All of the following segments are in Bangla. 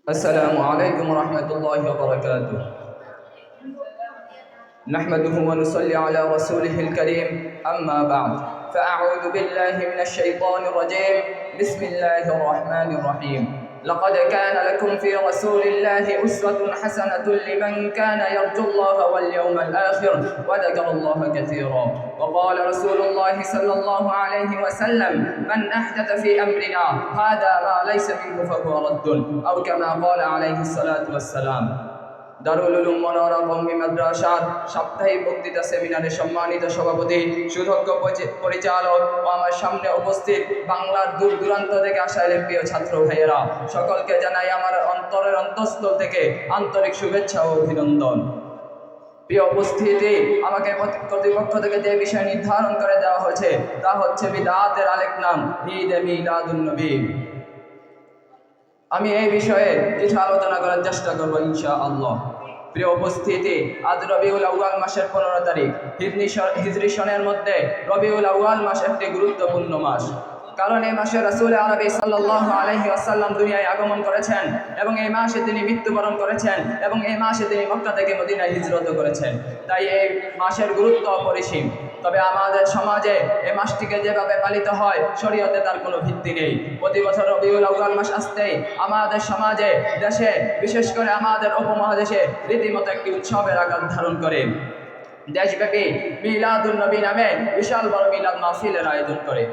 السلام عليكم ورحمة الله وبركاته. نحمده ونصلي على رسوله الكريم. أما بعد فأعوذ بالله من الشيطان الرجيم. بسم الله الرحمن الرحيم. لقد كان لكم في رسول الله أسوة حسنة لمن كان يرجو الله واليوم الآخر وذكر الله كثيرا. وقال رسول الله صلى الله عليه وسلم: من أحدث في أمرنا هذا ما ليس منه فهو رد، أو كما قال عليه الصلاة والسلام. দারুল উলুম মনোয়ারা কওমি মাদ্রাসার সাপ্তাহিক বক্তৃতা সেমিনারে সম্মানিত সভাপতি, সুদক্ষ পরিচালক ও আমার সামনে উপস্থিত বাংলার দূর দূরান্ত থেকে আসা প্রিয় ছাত্র ভাইয়েরা, সকলকে জানাই আমার অন্তরের অন্তঃস্থল থেকে আন্তরিক শুভেচ্ছা ও অভিনন্দন। প্রিয় উপস্থিতি, আমাকে কর্তৃপক্ষ থেকে যে বিষয় নির্ধারণ করে দেওয়া হয়েছে তা হচ্ছে বিদআতের আরেক নাম ঈদ এ মিলাদুন নবী। আমি এই বিষয়ে কিছু আলোচনা করার চেষ্টা করব ইনশাআল্লাহ। প্রিয় উপস্থিতি, আজ রবিউল আউয়াল মাসের 15 তারিখ। হিজরি সনের মধ্যে রবিউল আউয়াল মাস একটি গুরুত্বপূর্ণ মাস, কারণ এই মাসে রাসূল আরবি সাল্লাল্লাহু আলাইহি ওয়াসাল্লাম দুনিয়ায় আগমন করেছেন এবং এই মাসে তিনি মৃত্যুবরণ করেছেন এবং এই মাসে তিনি মক্কা থেকে মদিনায় হিজরত করেছেন। তাই এই মাসের গুরুত্ব অপরিসীম। তবে আমাদের সমাজে এই মাসটিকে যেভাবে পালিত হয়, শরীয়তে তার কোনো ভিত্তি নেই। প্রতি বছর রবিউল আউয়াল মাস আসতেই আমাদের সমাজে, দেশে, বিশেষ করে আমাদের উপমহাদেশে রীতিমতো একটি উৎসবের আকার ধারণ করে। দেশব্যাপী মিলাদুন নবী নামে বিশাল বড় মিলাদ মাহফিলের আয়োজন করে।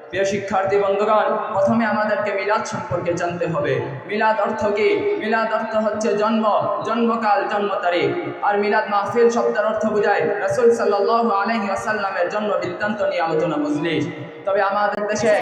প্রিয় শিক্ষার্থী বন্ধুগণ, প্রথমে আমাদেরকে মিলাদ সম্পর্কে জানতে হবে। মিলাদ অর্থ কি? মিলাদ অর্থ হচ্ছে জন্ম, জন্মকাল, জন্ম তারিখ। আর মিলাদ মাহফিল শব্দের অর্থ বোঝায় রাসূল সাল্লাল্লাহু আলাইহি ওয়াসাল্লামের জন্ম বৃত্তান্ত নিয়ে আলোচনা মজলিস। তবে আমাদের দেশে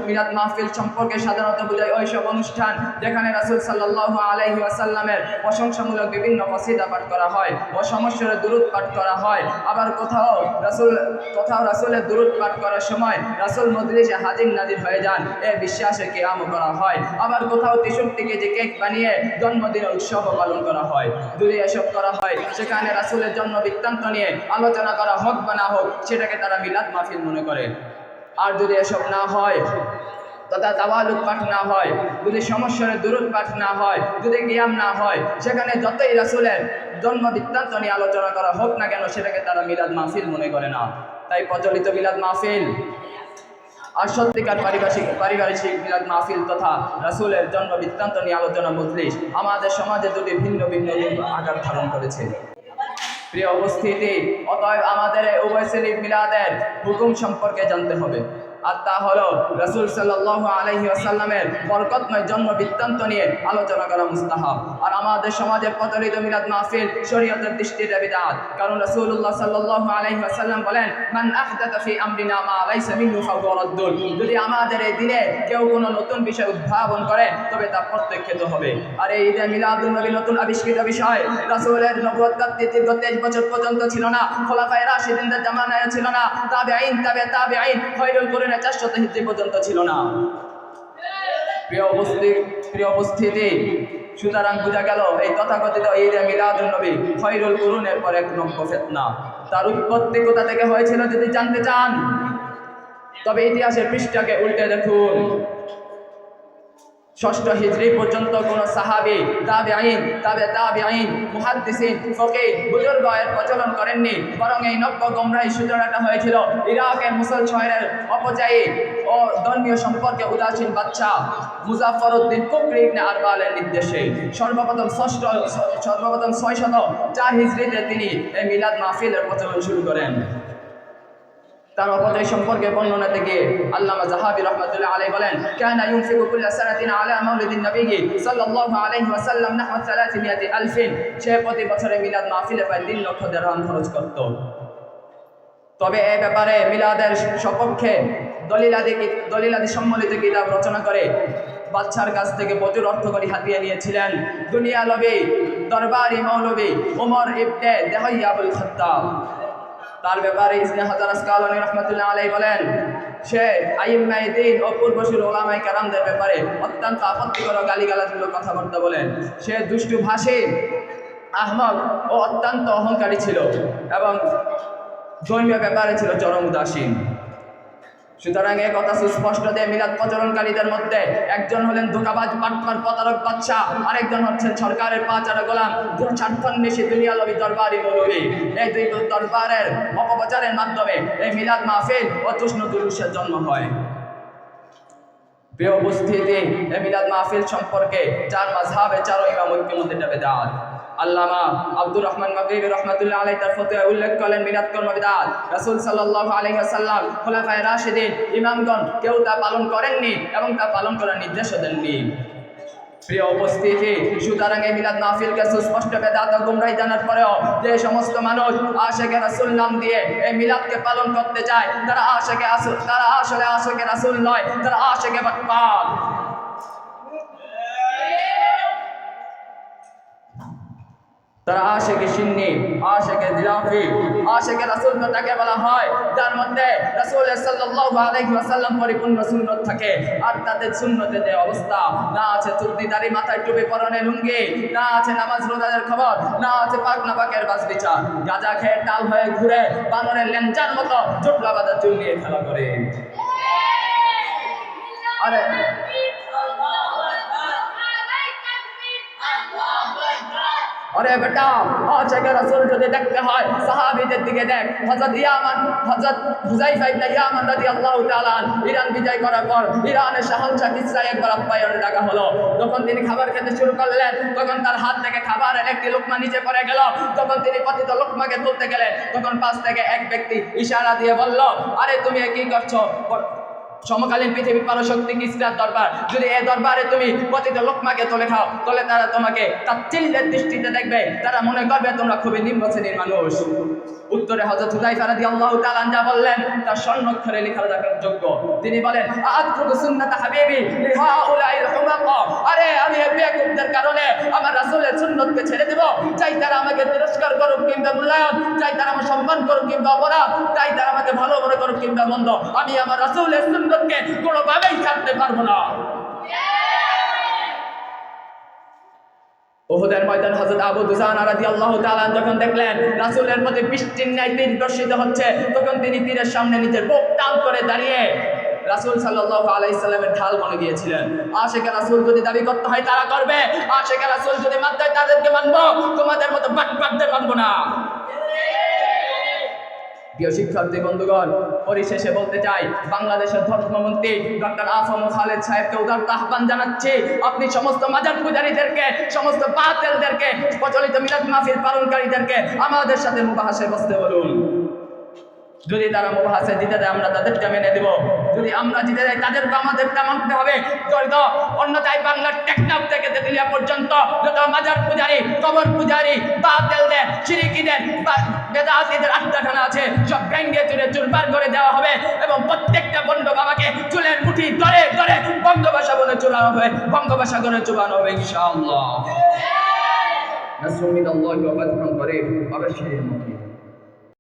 মিলাদ মাহফিল সম্পর্কে সাধারণত বোঝায় ওইসব অনুষ্ঠান যেখানে রাসূল সাল্লাল্লাহু আলাইহি ওয়াসাল্লামের প্রশংসামূলক বিভিন্ন কসিদা পাঠ করা হয় ও সমস্যার দুরূদ পাঠ করা হয়। আবার কোথাও রাসূলের দুরূদ পাঠ করার সময় রাসূল মজলিসে হাজির নাজির হয়ে যান, এই বিশ্বাসে কিয়াম করা হয়। আবার কোথাও 63 কেজি কেক বানিয়ে জন্মদিনের উৎসব পালন করা হয়। যদি এসব করা হয়, সেখানে রাসূলের জন্ম বৃত্তান্ত নিয়ে আলোচনা করা হোক বা না হোক, সেটাকে তারা মিলাদ মাহফিল মনে করে। আর যদি এসব না হয়, তথা তাওয়ালুদ পাঠ না হয়, যদি সমস্যার দুরূদ পাঠ না হয়, যদি কিয়াম না হয়, সেখানে যতই রাসূলের জন্ম বৃত্তান্ত নিয়ে আলোচনা করা হোক না কেন, সেটাকে তারা মিলাদ মাহফিল মনে করে না। তাই প্রচলিত মিলাদ মাহফিল আর সত্যিকার পারিবারিক মিলাদ মাহফিল তথা রাসূলের জন্ম বৃত্তান্ত নিয়ে আলোচনা মজলিস আমাদের সমাজে দুটি ভিন্ন ভিন্ন আকার ধারণ করেছে। প্রিয় উপস্থিতি, অতএব আমাদের উভয় শ্রেণীর মিলাদের হুকুম সম্পর্কে জানতে হবে। আর তা হলো রাসূল সাল্লাল্লাহু আলাইহি ওয়াসাল্লামের বরকতময় জন্ম বৃত্তান্ত নিয়ে আলোচনা করা মুস্তাহাব। আর আমাদের সমাজে প্রচলিত মিলাদ মাহফিল শরীয়তের দৃষ্টিতে বিদআত, কারণ রাসূলুল্লাহ সাল্লাল্লাহু আলাইহি ওয়াসাল্লাম বলেন, মান আহদাতা ফি আমরিনা মা লাইসা মিনহু ফাহুয়া রাদ্দুন। যদি আমাদের এই দিনে কেউ কোনো নতুন বিষয় উদ্ভাবন করে, তবে তা প্রত্যাখ্যাত হবে। আর এই ঈদে মিলাদুন নবী নতুন আবিষ্কৃত বিষয়। রাসূলের নবুয়ত প্রাপ্তির দীর্ঘ 23 বছর পর্যন্ত ছিল না, খোলাফায়ে রাশিদিনদের জামানায় ছিল না, তাবেঈন খয়রুল কুরুন 400 হিজরি পর্যন্ত ছিল না। প্রিয় উপস্থিতি, সুতরাং বোঝা গেল এই তথাকথিত ঈদে মিলাদুন নবী খয়রুল কুরুনের পর এক নম্বর ফিতনা। তার উৎপত্তি কোথা থেকে হয়েছিল যদি জানতে চান, তবে ইতিহাসের পৃষ্ঠাকে উল্টে দেখুন। 6ষ্ঠ হিজরি পর্যন্ত কোন সাহাবী, তাবেঈন, তাবেঈন, মুহাদ্দিসিন, ফকিহ, বুজুর্গ এর প্রচলন করেননি, বরং এই নব্য গোমরাহী সূচনাটা হয়েছিল ইরাকের মুসল শহরের অপচয়ী ও ধর্মীয় সম্পর্কে উদাসীন বাদশা মুজাফফরউদ্দিন কুকরি ইবনে আরবালের নির্দেশে। সর্বপ্রথম 604 হিজরিতে তিনি এই মিলাদ মাহফিলের প্রচলন শুরু করেন। তার অপচয় সম্পর্কে বর্ণনা থেকে আল্লামা যাহাবী রাহমাতুল্লাহ আলাইহি বলেন, কানা ইউনফিকু কুল্লা সানাতিন আলা মাউলিদিন নবী সাল্লাল্লাহু আলাইহি ওয়াসাল্লাম নাহওয়া 300,000। সে প্রতি বছরে মিলাদ মাহফিলে প্রায় 3 লক্ষ দিরহাম খরচ করত। তবে এই ব্যাপারে মিলাদের সপক্ষে দলিলাদি সম্মিলিত কিতাব রচনা করে বাদশার কাছ থেকে প্রচুর অর্থকরী হাতিয়ে নিয়েছিলেন দুনিয়া লবি দরবারি মৌলবী ওমর ইবনে দেহইয়া আবুল খাত্তাব। তার ব্যাপারে ইবনে হাজার আসকালানী রাহমাতুল্লাহ আলাইহি বলেন, সে আইম্মায়ে দ্বীন ও পূর্বসূরি উলামায়ে কেরামদের ব্যাপারে অত্যন্ত আপত্তিকর গালিগালাজমূলক কথাবার্তা বলেন। সে দুষ্টু ভাষী, আহমক ও অত্যন্ত অহংকারী ছিল এবং ধর্মীয় ব্যাপারে ছিল চরম উদাসীন। সুতরাং এই কথা সুস্পষ্ট যে মিলাদ প্রচলনকারীদের মধ্যে একজন হলেন ধোঁকাবাজ, বাটপার, প্রতারক বাদশা, আরেকজন হচ্ছেন সরকারের পাঁচারা গোলাম, স্বার্থান্বেষী দুনিয়ালবি দরবারি মৌলবী। এই দুই দরবারের অপপ্রচারের মাধ্যমে এই মিলাদ মাহফিল ও তুষ্ণ জুলুসের জন্ম হয়। প্রিয় উপস্থিতি, এই মিলাদ মাহফিল সম্পর্কে চার মাযহাবে চার ইমাম ঐক্যমত এটা বেদাত। আল্লামা আব্দুর রহমান মাগরিবি রাহমাতুল্লাহ আলাইহি তার ফতোয়ায় উল্লেখ করলেন মিলাদ কর্ম বিদআত। রাসূল সাল্লাল্লাহু আলাইহি ওয়াসাল্লাম, খোলাফায়ে রাশিদিন, ইমামগণ কেউ তা পালন করেননি এবং তা পালন করার নির্দেশও দেননি। প্রিয় উপস্থিতি, সুতরাং এই মিলাদ মাহফিলকে সুস্পষ্ট বেদাত ও গুমরাহি জানার পরেও যে সমস্ত মানুষ আশিকে রাসূল নাম দিয়ে এই মিলাদকে পালন করতে চায় তারা আসলে আশিকে রাসূল নয়, তারা আশিকে বাটপার। তারা আশিকে সুন্নি, আশিকে জিলাফি, আশিকে রাসূল তাকে বলা হয় যার মধ্যে রাসূল সাল্লাল্লাহু আলাইহি ওয়াসাল্লাম পরিপূর্ণ সুন্নাত থাকে। আর তাদের সুন্নতের যে অবস্থা, না আছে চুল দাড়ি, মাথায় টুপি, পরনে লুঙ্গি, না আছে নামাজ রোজার খবর, না আছে পাক না পাকের বাস বিচার, গাঁজা খেয়ে টাল হয়ে ঘুরে বানরের লেঞ্জার মতো চুটলা বাঁধা চুল নিয়ে খেলা করে। আরে अरे बेटा आशिके रसूल যদি দেখতে হয় সাহাবীদের দিকে দেখ। হযরত হুযায়ফা ইবনে ইয়ামান রাদিয়াল্লাহু তাআলা ইরান বিজয় করার পর ইরানের শাহনশাহ কিসরা একবার আপ্যায়নে ডাকা হলো। যখন তিনি খাবার খেতে শুরু করলেন তখন তার হাত থেকে খাবারের একটি লোকমা নিচে পড়ে গেল। যখন তিনি পতিত লোকমাকে তুলতে গেলেন তখন পাশ থেকে এক ব্যক্তি ইশারা দিয়ে বলল, আরে তুমি কি করছো? সমকালীন পৃথিবীর পরাশক্তি কিসরার দরবার, যদি এই দরবারে তুমি পতিত লোকমাকে তুলে খাও তাহলে তারা তোমাকে তাচ্ছিল্যের দৃষ্টিতে দেখবে, তারা মনে করবে তোমরা খুবই নিম্ন শ্রেণীর মানুষ। উত্তরে হযরত হুযায়ফা রাদিয়াল্লাহু তাআলা যা বললেন তার স্বর্ণাক্ষরে লেখা রাখার যোগ্য। তিনি বলেন, আতরুকু সুন্নাত হাবিবি লিহাউলাইল হুমাকা, আরে আমি এই বেকুবদের কারণে আমার রাসূলের সুন্নতকে ছেড়ে দেব? চাই তারা আমাকে তিরস্কার করুক কিংবা মূল্যায়ন, চাই তারা আমার সম্মান করুক কিংবা অপরাধ, চাই তারা আমাকে ভালো মনে করুক কিংবা মন্দ, আমি আমার রাসূলের সুন্নতকে কোনোভাবেই ছাড়তে পারবো না। উহুদের ময়দান হযরত আবু দুজানা রাদিয়াল্লাহু তাআলা যখন দেখলেন রাসূলের প্রতি বৃষ্টির ন্যায় তীর বর্ষিত হচ্ছে, তখন তিনি তীরের সামনে নিজের বুক টান করে দাঁড়িয়ে রাসূল সাল্লাল্লাহু আলাইহি সাল্লামের ঢাল বনে গিয়েছিলেন। আশিকে রাসূল যদি দাবি করতে হয় তারা করবে, আশিকে রাসূল যদি মানতে হয় তাদেরকে মানবো, তোমাদের মতো বাটপারদের মানবো না। প্রিয় শিক্ষার্থী বন্ধুগণ, পরিশেষে বলতে চাই বাংলাদেশের ধর্মমন্ত্রী ডক্টর আফম খালেদ সাহেবকে উদারত আহ্বান জানাচ্ছি, আপনি সমস্ত মাজার পূজারীদেরকে, সমস্ত বাতিলদেরকে, প্রচলিত মিলাদ মাহফিল পালনকারীদেরকে আমাদের সাথে মুবাহাসে বসতে বলুন। যদি তারা মুবাহাসে দিতে দেয় আমরা তাদেরকে মেনে দেব, যদি আমরা জিতে যাই তাদেরকে আমাদেরটা মানতে হবে। অন্যথায় বাংলার টেকনাফ থেকে তেতুলিয়া পর্যন্ত যত মাজার পূজারী, কবর পূজারী, বাতিলদের, শিরকিদের, বেদাতীদের আড্ডাখানা আছে সব ভেঙে চুরে চুরমার করে দেওয়া হবে এবং প্রত্যেকটা বন্ধ বাবাকে চুলের মুঠি ধরে ধরে বঙ্গোপসাগরে চুলানো হবে, বঙ্গোপসাগরে চুবানো হবে ইনশাআল্লাহ। নাসরুল্লাহি ওয়া ফাতহুন করিম, অবশ্যই।